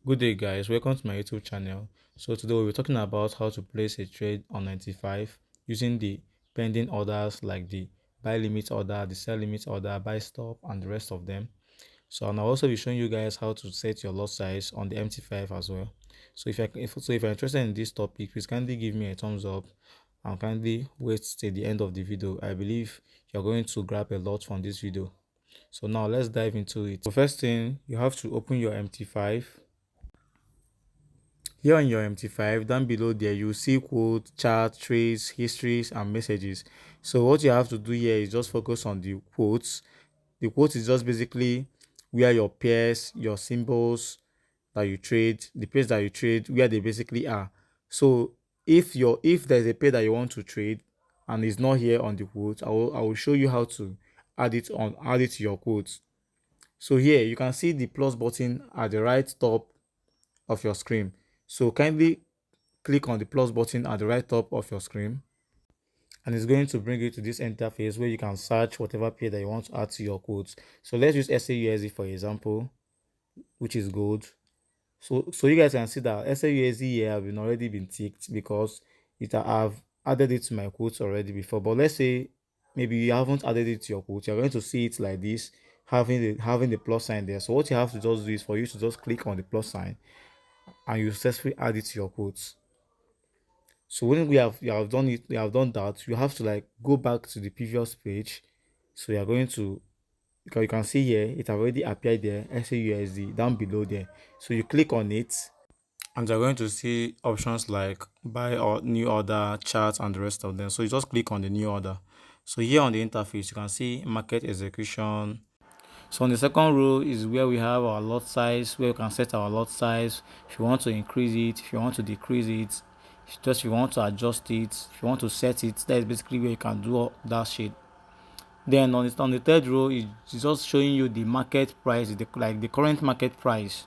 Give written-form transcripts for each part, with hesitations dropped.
Good day, guys. Welcome to my YouTube channel. So today we'll be talking about how to place a trade on 95 using the pending orders like the buy limit order, the sell limit order, buy stop, and the rest of them. So and I'll also be showing you guys how to set your lot size on the MT5 as well. So if you're interested in this topic, please kindly give me a thumbs up and kindly wait till the end of the video. I believe you're going to grab a lot from this video. So now let's dive into it. So first thing, you have to open your MT5. Here on your MT5, down below there, you see quotes, charts, trades, histories, and messages. So what you have to do here is just focus on the quotes. The quote is just basically where your pairs, your symbols that you trade, the pairs that you trade, where they basically are. So if there's a pair that you want to trade and it's not here on the quote, I will show you how to add it to your quotes. So here you can see the plus button at the right top of your screen. So kindly click on the plus button at the right top of your screen, and it's going to bring you to this interface where you can search whatever pair that you want to add to your quotes. So let's use SAUSD for example, which is gold. So you guys can see that SAUSD here have been already been ticked because I've added it to my quotes already before. But let's say maybe you haven't added it to your quotes, you're going to see it like this, having the plus sign there. So what you have to just do is for you to just click on the plus sign and you successfully add it to your quotes. So when you have done that, you have to like go back to the previous page. So you're going to, because you can see here it already appeared there, SAUSD down below there. So you click on it and you're going to see options like buy or new order, chart, and the rest of them. So you just click on the new order. So here on the interface you can see market execution. So on the second row is where we have our lot size, where we can set our lot size. If you want to increase it, if you want to decrease it, if you want to adjust it, if you want to set it, that is basically where you can do all that shit. Then on the third row is just showing you the market price, like the current market price.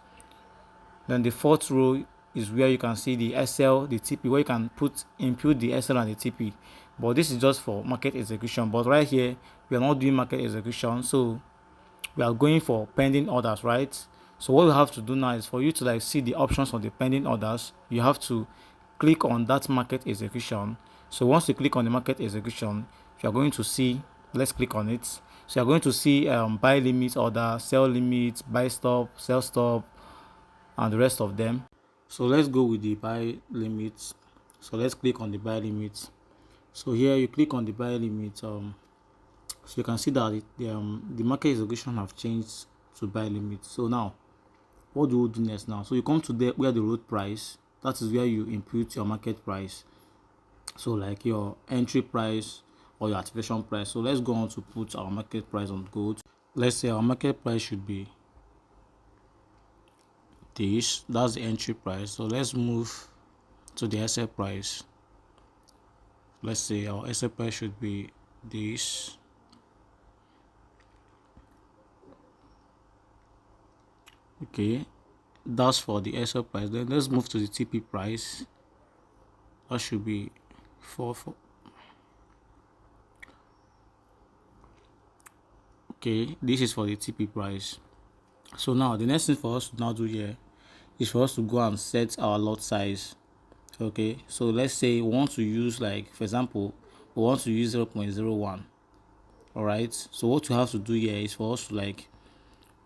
Then the fourth row is where you can see the SL, the TP, where you can input the SL and the TP. But this is just for market execution. But right here, we are not doing market execution, so we are going for pending orders, right? So what we have to do now is for you to like see the options on the pending orders, you have to click on that market execution. So once you click on the market execution, you are going to see, let's click on it. So you're going to see buy limit order, sell limit, buy stop, sell stop, and the rest of them. So let's go with the buy limit. So let's click on the buy limit. So here you click on the buy limit. So you can see that the market execution have changed to buy limit. So now, what do we do next now? So you come to where the road price, that is where you input your market price. So like your entry price or your activation price. So let's go on to put our market price on gold. Let's say our market price should be this. That's the entry price. So let's move to the SL price. Let's say our SL price should be this. Okay, that's for the SL price. Then let's move to the TP price. That should be 4. Okay, this is for the TP price. So now the next thing for us to now do here is for us to go and set our lot size. Okay, so let's say we want to use, like for example, we want to use 0.01. all right, so what we have to do here is for us to like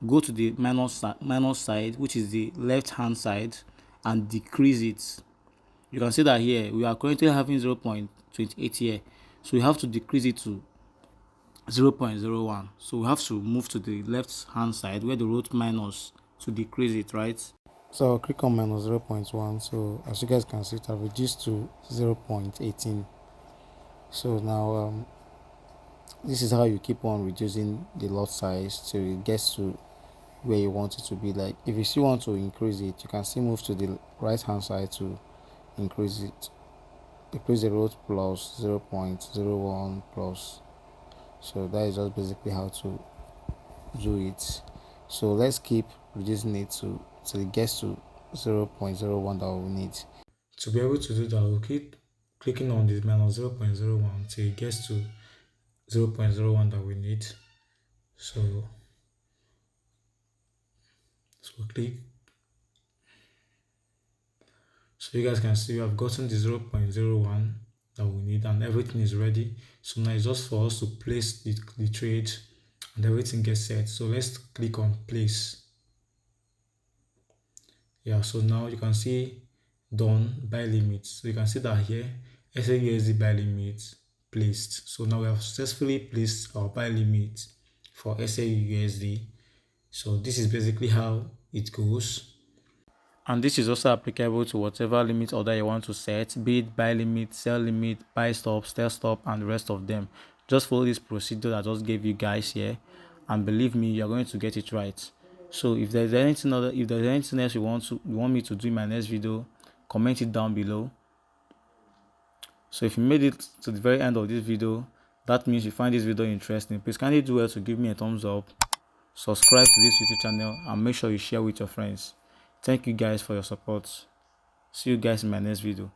go to the minus side, which is the left hand side, and decrease it. You can see that here we are currently having 0.28 here, so we have to decrease it to 0.01. So we have to move to the left hand side where the wrote minus to decrease it, right? So I'll click on minus 0.1. So as you guys can see, it have reduced to 0.18. So now this is how you keep on reducing the lot size till it gets to where you want it to be. Like if you still want to increase it, you can still move to the right hand side to increase it. Increase the root plus 0.01 plus. So that is just basically how to do it. So let's keep reducing it till it gets to 0.01 that we need. To be able to do that, we'll keep clicking on the minus 0.01 till it gets to 0.01 that we need. So click. So you guys can see we have gotten the 0.01 that we need and everything is ready. So now it's just for us to place the trade and everything gets set. So let's click on place. Yeah, so now you can see done buy limit. So you can see that here SAUSD buy limit placed. So now we have successfully placed our buy limit for SAUSD. So this is basically how it goes. And this is also applicable to whatever limit order you want to set, be it buy limit, sell limit, buy stop, sell stop, and the rest of them. Just follow this procedure that I just gave you guys here, and believe me, you're going to get it right. So if there's anything else you want me to do in my next video, comment it down below. So if you made it to the very end of this video, that means you find this video interesting. Please kindly do well to give me a thumbs up, subscribe to this YouTube channel, and make sure you share with your friends. Thank you guys for your support. See you guys in my next video.